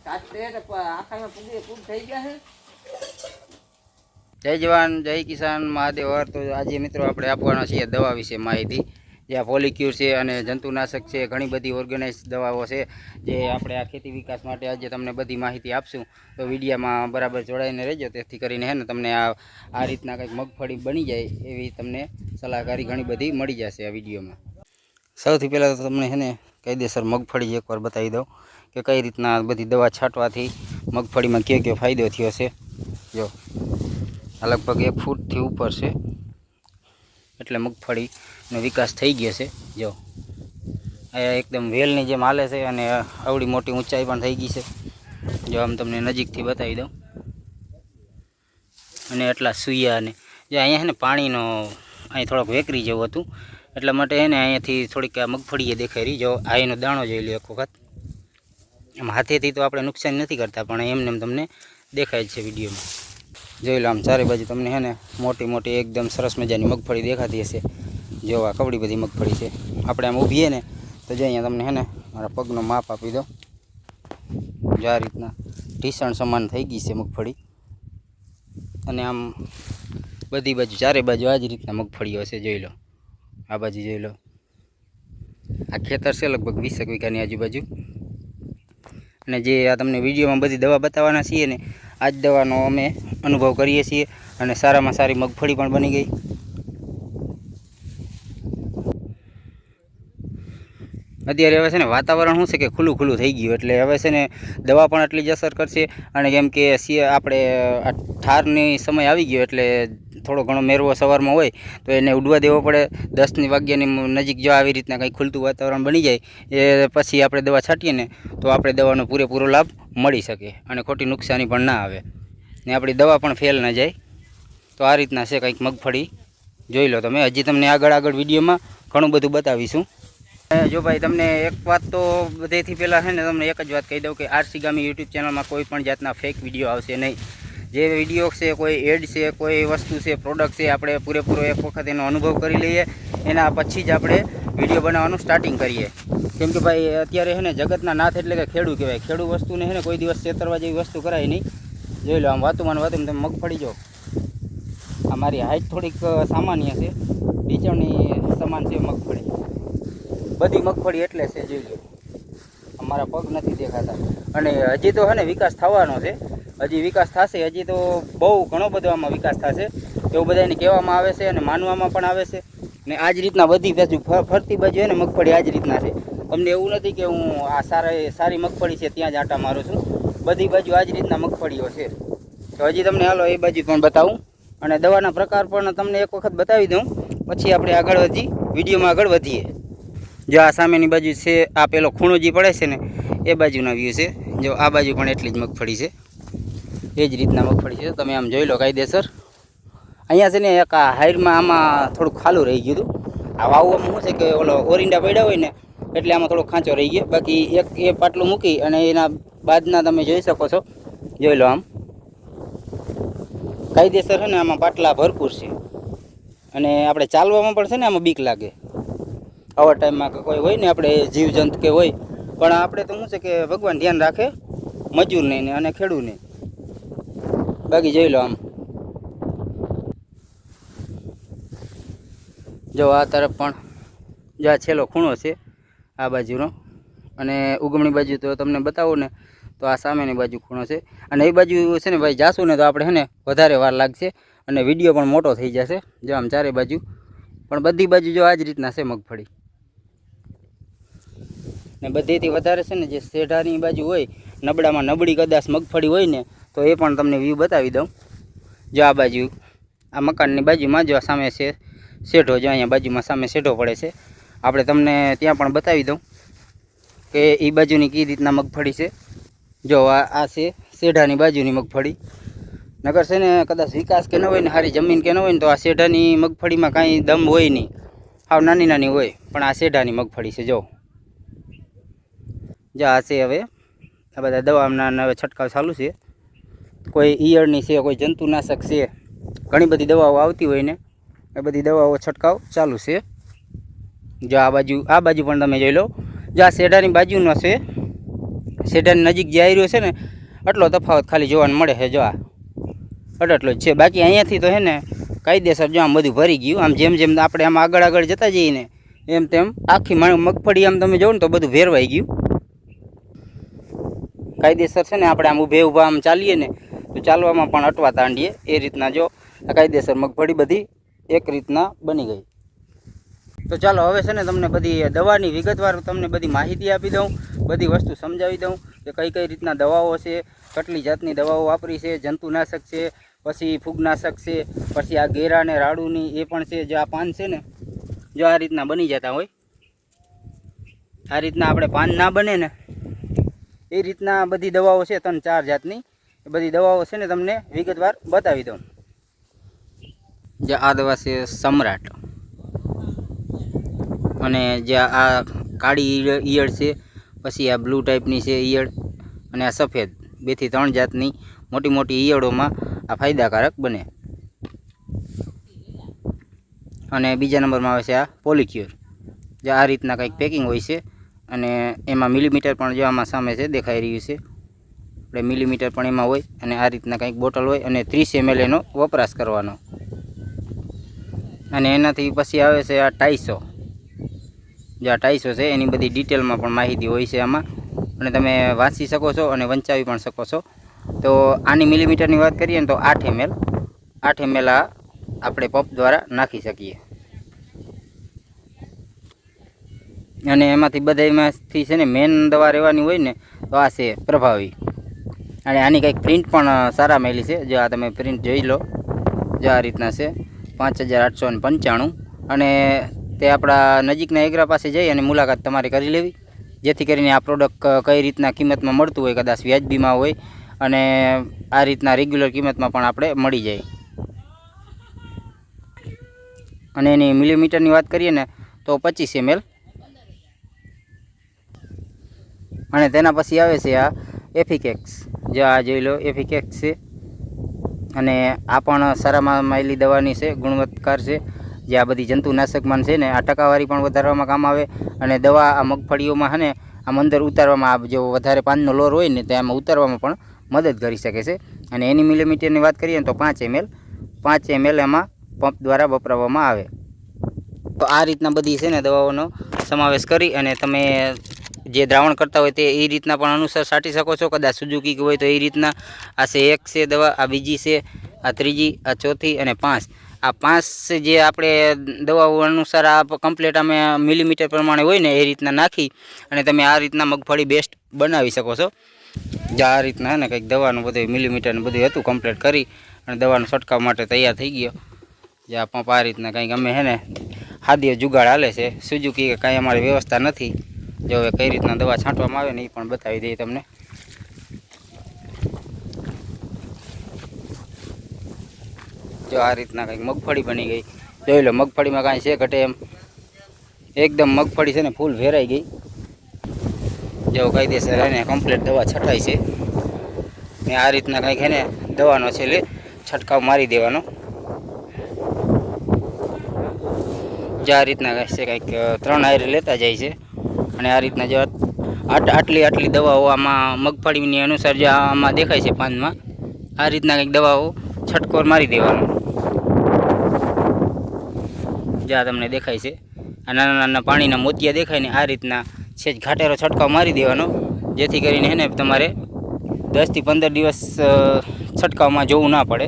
જય જવાન જય કિસાન મહાદેવ હર। તો આજે મિત્રો આપણે આપવાના છીએ દવા વિશે માહિતી, જે પોલીક્યુર છે અને જંતુનાશક છે, ઘણી બધી ઓર્ગેનાઇઝ દવાઓ છે જે આપણે આ ખેતી વિકાસ માટે આજે તમને બધી માહિતી આપશું। તો વિડીયોમાં બરાબર જોડાઈને રહેજો, તેથી કરીને હે ને તમને આ રીતના કંઈક મગફળી બની જાય એવી તમને સલાહકારી ઘણી બધી મળી જશે આ વિડીયોમાં। સૌથી પહેલાં તો તમને હે ને કાયદેસર મગફળી એકવાર બતાવી દઉં કે કઈ રીતના બધી દવા છાંટવાથી મગફળીમાં કયો ફાયદો થયો છે। જો આ લગભગ 1 ફૂટથી ઉપર છે, એટલે મગફળીનો વિકાસ થઈ ગયો છે। જો આ એકદમ વેલની જેમ હાલે છે અને આવડી મોટી ઊંચાઈ પણ થઈ ગઈ છે। જો આમ તમને નજીકથી બતાવી દઉં, અને એટલા સૂયા અને જો અહીંયા છે ને પાણીનો અહીં થોડોક વેકરી જેવું હતું, એટલા માટે એને અહીંયાથી થોડીક આ મગફળીએ દેખાઈ રહી। જો આ એનો દાણો જોઈ લો એક વખત, આમ હાથેથી તો આપણે નુકસાન નથી કરતા, પણ એમને તમને દેખાય જ છે વિડીયોમાં। જોઈ લો આમ ચારે બાજુ તમને હે ને મોટી મોટી એકદમ સરસ મજાની મગફળી દેખાતી હશે। જો આ કવડી બધી મગફળી છે। આપણે આમ ઊભીએ ને તો જો અહીંયા તમને હે ને મારા પગનો માપ આપી દો। જો આ રીતના ઢીસણ સમાન થઈ ગઈ છે મગફળી, અને આમ બધી બાજુ ચારે બાજુ આ જ રીતના મગફળીઓ છે। જોઈ લો આ બાજુ જોઈ લો, આ ખેતર છે લગભગ 20 વીઘાની આજુબાજુ। અને જે આ તમને વિડીયોમાં બધી દવા બતાવવાના છીએ ને, આ જ દવાનો અમે અનુભવ કરીએ છીએ, અને સારામાં સારી મગફળી પણ બની ગઈ। અત્યારે હવે છે ને વાતાવરણ શું છે કે ખુલ્લું ખુલ્લું થઈ ગયું, એટલે હવે છે ને દવા પણ એટલી જ અસર કરશે। અને કેમ કે આપણે આ ઠારની સમય આવી ગયો, એટલે થોડો ઘણો મેરવો સવારમાં હોય તો એને ઉડવા દેવો પડે। 10 વાગ્યાની નજીક જો આવી રીતના કંઈ ખુલતું વાતાવરણ બની જાય એ પછી આપણે દવા છાંટીએ ને તો આપણે દવાનો પૂરેપૂરો લાભ મળી શકે, અને ખોટી નુકસાની પણ ના આવે, ને આપણી દવા પણ ફેલ ન જાય। તો આ રીતના છે કંઈક મગફળી, જોઈ લો તમે। હજી તમને આગળ વિડીયોમાં ઘણું બધું બતાવીશું। જો ભાઈ તમને એક વાત તો બધેથી પહેલાં છે ને તમને એક જ વાત કહી દઉં કે આરસી ગામી યુટ્યુબ ચેનલમાં કોઈ પણ જાતના ફેક વિડીયો આવશે નહીં। જે વિડીયો છે, કોઈ એડ છે, કોઈ વસ્તુ છે, પ્રોડક્ટ છે, આપણે પૂરેપૂરો એક વખત એનો અનુભવ કરી લઈએ, એના પછી જ આપણે વિડીયો બનાવવાનું સ્ટાર્ટિંગ કરીએ। કેમ કે ભાઈ અત્યારે છે ને જગતના નાથ એટલે કે ખેડૂ કહેવાય। ખેડૂ વસ્તુને છે ને કોઈ દિવસ છેતરવા જેવી વસ્તુ કરાય નહીં। જોઈ લો આમ વાતુમાં તમે મગફળી જો, આ મારી હાઈટ થોડીક સામાન્ય છે, ઢીચણની સમાન છે મગફળી, બધી મગફળી એટલે છે। જોઈ લો અમારા પગ નથી દેખાતા, અને હજી તો છે ને વિકાસ થવાનો છે, હજી વિકાસ થશે, હજી તો બહુ ઘણો બધો આમાં વિકાસ થશે એવું બધાને કહેવામાં આવે છે અને માનવામાં પણ આવે છે। ને આ જ રીતના બધી બાજુ ફરતી બાજુ છે ને મગફળી આ જ રીતના છે। તમને એવું નથી કે હું આ સારી મગફળી છે ત્યાં જ આટા મારું છું, બધી બાજુ આ જ રીતના મગફળીઓ છે। તો હજી તમને હાલો એ બાજુ પણ બતાવું, અને દવાના પ્રકાર પણ તમને એક વખત બતાવી દઉં, પછી આપણે આગળ વિડીયોમાં આગળ વધીએ। જો આ સામેની બાજુ છે, આ પેલો ખૂણો જે પડે છે ને એ બાજુના વ્યૂ છે। જો આ બાજુ પણ એટલી જ મગફળી છે, એ જ રીતના મગફળી છે। તમે આમ જોઈ લો કાયદેસર। અહીંયા છે ને એક આ હાઈરમાં આમાં થોડુંક ખાલું રહી ગયું હતું। આ વાવવામાં શું છે કે ઓલો ઓરિંડા પડ્યા હોય ને એટલે આમાં થોડો ખાંચો રહી ગયો, બાકી એક એ પાટલું મૂકી અને એના બાદના તમે જોઈ શકો છો। જોઈ લો આમ કાયદેસર છે ને આમાં પાટલા ભરપૂર છે, અને આપણે ચાલવામાં પણ છે ને આમાં બીક લાગે આવા ટાઈમમાં, કે કોઈ હોય ને આપણે જીવજંતુ કે હોય, પણ આપણે તો શું છે કે ભગવાન ધ્યાન રાખે મજૂરને અને ખેડૂને। બાકી જોઈ લો આમ, જો આ તરફ પણ જો આ છેલ્લો ખૂણો છે આ બાજુનો, અને ઉગમણી બાજુ તો તમને બતાવું ને તો આ સામેની બાજુ ખૂણો છે, અને એ બાજુ છે ને ભાઈ જાશું ને તો આપણે છે ને વધારે વાર લાગશે, અને વિડીયો પણ મોટો થઈ જશે। જો આમ ચારે બાજુ પણ બધી બાજુ જો આ જ રીતના છે મગફળી, ને બધેથી વધારે છે ને જે શેઢાની બાજુ હોય, નબળામાં નબળી કદાચ મગફળી હોય ને તો એ પણ તમને વ્યૂ બતાવી દઉં। જો આ બાજુ આ મકાનની બાજુમાં જો સામે છે શેઢો, જો અહીંયા બાજુમાં સામે શેઢો પડે છે, આપણે તમને ત્યાં પણ બતાવી દઉં કે એ બાજુની કઈ રીતના મગફળી છે। જો આ છે શેઢાની બાજુની મગફળી, નગર છે ને કદાચ વિકાસ કે ન હોય ને સારી જમીન કે ન હોય ને તો આ શેઢાની મગફળીમાં કાંઈ દમ હોય નહીં, સાવ નાની નાની હોય, પણ આ શેઢાની મગફળી છે। જો આ છે, હવે આ બધા દવાના હવે છંટકાવ ચાલુ છે, કોઈ ઈયળની છે, કોઈ જંતુનાશક છે, ઘણી બધી દવાઓ આવતી હોય ને એ બધી દવાઓ છંટકાવ ચાલુ છે। જો આ બાજુ પણ તમે જોઈ લો, જો આ શેઢાની બાજુનો છે સેડાની નજીક જે આવી રહ્યો છે ને એટલો તફાવત ખાલી જોવાનું મળે છે. જો આ એટલો જ છે. બાકી અહીંયાથી તો છે ને કાયદેસર જો આમ બધું ભરી ગયું. આમ જેમ જેમ આપણે આમ આગળ જતા જઈએ ને એમ તેમ આખી મગફળી આમ તમે જોવો ને તો બધું ભેરવાઈ ગયું કાયદેસર છે ને. આપણે આમ ઊભા આમ ચાલીએ ને તો ચાલવામાં પણ અટવા તાંડીએ એ રીતના જો આ કાયદેસર મગફળી બધી એક રીતના બની ગઈ. તો ચાલો હવે છે ને તમને બધી દવાની વિગતવાર તમને બધી માહિતી આપી દઉં, બધી વસ્તુ સમજાવી દઉં કે કઈ કઈ રીતના દવાઓ છે, કેટલી જાતની દવાઓ વાપરી છે, જંતુનાશક છે, પછી ફૂગનાશક છે, પછી આ ગેરા ને રાડુની એ પણ છે. જો આ પાન છે ને જો આ રીતના બની જતા હોય, આ રીતના આપણે પાન ના બને ને એ રીતના બધી દવાઓ છે 3-4 જાતની. એ બધી દવાઓ છે ને તમને વિગતવાર બતાવી દઉં. જે આ દવા છે સમ્રાટ, અને જે આ કાળી ઈયળ છે, પછી આ બ્લુ ટાઈપની છે ઈયળ, અને આ સફેદ, 2 થી 3 જાતની મોટી મોટી ઈયળોમાં આ ફાયદાકારક બને. અને બીજા નંબરમાં આવે છે આ પોલિક્યોર. જે આ રીતના કંઈક પેકિંગ હોય છે, અને એમાં મિલીમીટર પણ જો આમાં સામે છે દેખાઈ રહ્યું છે, આપણે મિલીમીટર પણ એમાં હોય, અને આ રીતના કંઈક બોટલ હોય, અને 30 ml એનો વપરાશ કરવાનો. અને એનાથી પછી આવે છે આ ટાઈસો. જે આ ટાઈસો છે એની બધી ડિટેલમાં પણ માહિતી હોય છે આમાં, અને તમે વાંચી શકો છો અને વંચાવી પણ શકો છો. તો આની મિલીમીટરની વાત કરીએ ને તો 8 ml આ આપણે પંપ દ્વારા નાખી શકીએ. અને એમાંથી છે ને મેન દવા રહેવાની હોય ને તો આ છે પ્રભાવી. અને આની કંઈક પ્રિન્ટ પણ સારા મેલી છે. જો આ તમે પ્રિન્ટ જોઈ લો, જો આ રીતના છે 5895. અને તે આપણા નજીકના એગ્રા પાસે જઈ અને મુલાકાત તમારે કરી લેવી, જેથી કરીને આ પ્રોડક્ટ કઈ રીતના કિંમતમાં મળતું હોય, કદાચ વ્યાજબીમાં હોય, અને આ રીતના રેગ્યુલર કિંમતમાં પણ આપણે મળી જાય. અને એની મિલીમીટરની વાત કરીએ ને તો 25 ml. અને તેના પછી આવે છે આ એફિકેક્સ. જે આ જોઈ લો એફિકેક્સ છે, અને આ પણ સારામાં માયલી દવાની છે, ગુણવત્તાકાર છે. જે આ બધી જંતુનાશકમાં છે ને આ ટકાવારી પણ વધારવામાં કામ આવે, અને દવા આ મગફળીઓમાં છે ને આમ અંદર ઉતારવામાં, જો વધારે પાનનો લોર હોય ને તો આમાં ઉતારવામાં પણ મદદ કરી શકે છે. અને એની મિલીમીટરની વાત કરીએ ને તો 5 ml એમાં પંપ દ્વારા વપરાવવામાં આવે. તો આ રીતના બધી છે ને દવાઓનો સમાવેશ કરી અને તમે જે દ્રાવણ કરતા હોય તે એ રીતના પણ અનુસાર છાંટી શકો છો. કદાચ સુઝુકી હોય તો એ રીતના. આ છે 1 છે દવા, આ બીજી છે, આ ત્રીજી, આ ચોથી અને 5. આ 5 જે આપણે દવાઓ અનુસાર આ કમ્પ્લીટ અમે મિલીમીટર પ્રમાણે હોય ને એ રીતના નાખી અને તમે આ રીતના મગફળી બેસ્ટ બનાવી શકો છો. જે આ રીતના ને કંઈક દવાનું બધું મિલીમીટરનું બધું હતું કમ્પ્લીટ કરી અને દવાનો છંટકાવ માટે તૈયાર થઈ ગયો. જે આ પંપ આ રીતના કંઈક અમે છે ને હાદીઓ જુગાડ હાલે છે. સુઝુકી કે કાંઈ અમારી વ્યવસ્થા નથી. જો હવે કઈ રીતના દવા છાંટવામાં આવે ને એ પણ બતાવી દઈએ તમને. જો આ રીતના કંઈક મગફળી બની ગઈ. જોઈ લો મગફળીમાં કાંઈ છે ઘટે એમ, એકદમ મગફળી છે ને ફૂલ ભેરાઈ ગઈ. જો કાયદેસર એને કમ્પ્લીટ દવા છટાઈ છે, ને આ રીતના કંઈક એને દવાનો છે એટલે છંટકાવ મારી દેવાનો. જે આ રીતના કંઈક છે, કંઈક 3 આયર લેતા જાય છે. અને આ રીતના જો આટલી દવાઓ આમાં મગફળીની અનુસાર જે આમાં દેખાય છે પાનમાં, આ રીતના કંઈક દવાઓ છંટકોર મારી દેવાનો. જ્યાં તમને દેખાય છે આ નાના નાના પાણીના મોતિયા દેખાય ને આ રીતના સેજ ઘાટેરો છંટકાવ મારી દેવાનો, જેથી કરીને એને તમારે 10 થી 15 દિવસ છંટકાવમાં જોવું ના પડે.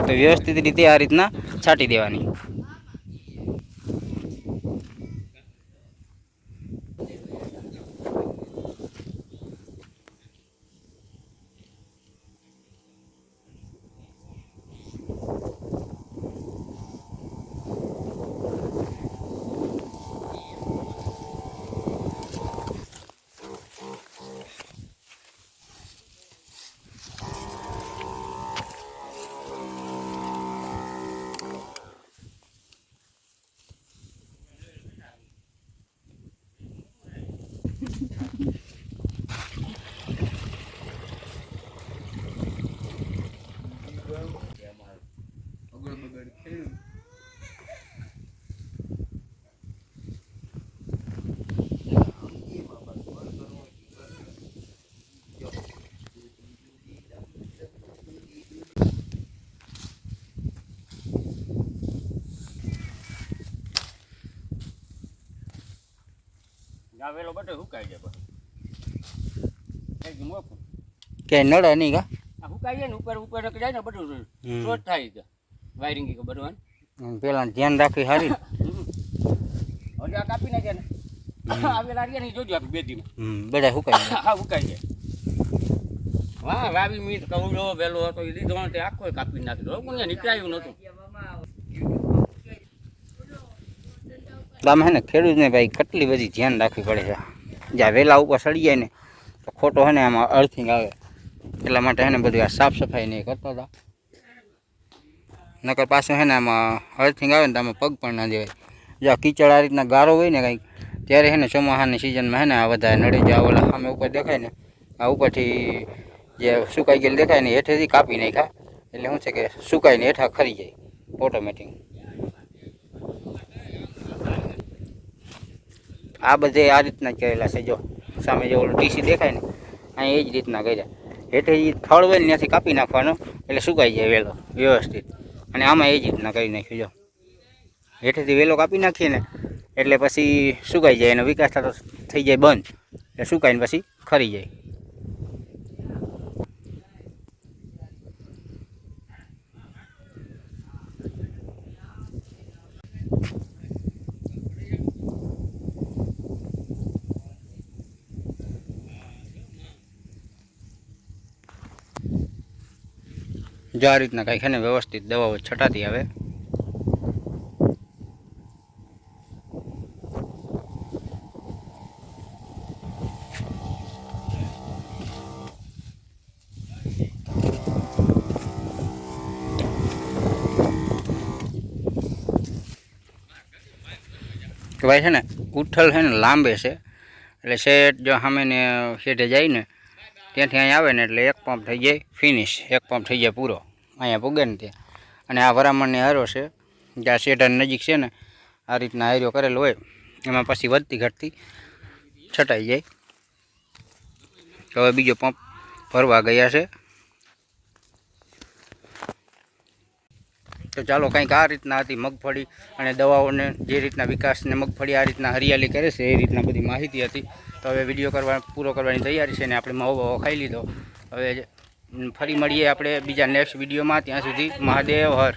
તો વ્યવસ્થિત રીતે આ રીતના છાંટી દેવાની. આ વેલો બધો હુકાઈ જાય પછી એકદમ ઓપન ક્યાંય નડે નહીં કા આ હુકાઈ જાય ને ઉપર ઉપર જાય ને બધું શોર્ટ થાય છે વાયરિંગ કે બધું પેલા ધ્યાન રાખવી સારી હવે આ કાપી નાખ્યા ને આવેલા રહ્યા નહીં જોજો આપણે બેદીમાં બધા હુકાઈ હા હુકાઈ જાય વાહ વાવી મીઠ કવડો વેલો હતો એ લીધો તે આખો કાપી નાખ્યો કોને નીકળાયું નહોતું આમાં હે ને ખેડૂતને ભાઈ કેટલી બધી ધ્યાન રાખવી પડે છે જ્યાં વેલા ઉપર સડી જાય ને તો ખોટો હે ને આમાં અર્થિંગ આવે એટલા માટે હે ને બધું આ સાફ સફાઈ નહીં કરતા હતા નકર પાછું હે ને આમાં અર્થિંગ આવે ને તો આમાં પગ પણ ના દેવાય જ્યાં કીચડ આ રીતના ગારો હોય ને કંઈક ત્યારે હે ને ચોમાસાની સિઝનમાં હે ને આ બધા નડે જ્યાં ઓલા સામે ઉપર દેખાય ને આ ઉપરથી જે સુકાઈ ગયેલ દેખાય ને હેઠેથી કાપી નાખ્યા એટલે શું છે કે સુકાઈને હેઠા ખરી જાય ઓટોમેટિક આ બધે આ રીતના જ કરેલા છે જો સામે જે ઓલું ટીસી દેખાય ને અહીં એ જ રીતના કર્યા હેઠે જે થળ હોય ને ત્યાંથી કાપી નાખવાનો એટલે સુકાઈ જાય વેલો વ્યવસ્થિત અને આમાં એ જ રીતના કરી નાખ્યું જો હેઠેથી વેલો કાપી નાખીએ ને એટલે પછી સુકાઈ જાય એનો વિકાસ થતો થઈ જાય બંધ એટલે સુકાઈને પછી ખરી જાય જો આ રીતના કાંઈક છે ને વ્યવસ્થિત દવાઓ છટાતી આવે કે ભાઈ છે ને ઉઠ્ઠલ છે ને લાંબે છે એટલે શેઠ જો સામે ને શેઠે જાય ને ત્યાંથી અહીંયા આવે ને એટલે એક પંપ થઈ જાય ફિનિશ એક પંપ થઈ જાય પૂરો અહીંયા પૂગે ને ત્યાં અને આ વરામણની હારો છે જ્યાં શેઠાની નજીક છે ને આ રીતના હાર્યો કરેલો હોય એમાં પછી વધતી ઘટતી છટાઈ જાય હવે બીજો પંપ ભરવા ગયા છે તો ચાલો કંઈક આ રીતના હતી મગફળી અને દવાઓને જે રીતના વિકાસને મગફળી આ રીતના હરિયાળી કરે છે એ રીતના બધી માહિતી હતી તો હવે વિડીયો પૂરો કરવાની તૈયારી છે ને આપણે માવો બાવો ખાઈ લીધો હવે ફરી મળીએ આપણે બીજા નેક્સ્ટ વિડીયોમાં ત્યાં સુધી મહાદેવ હર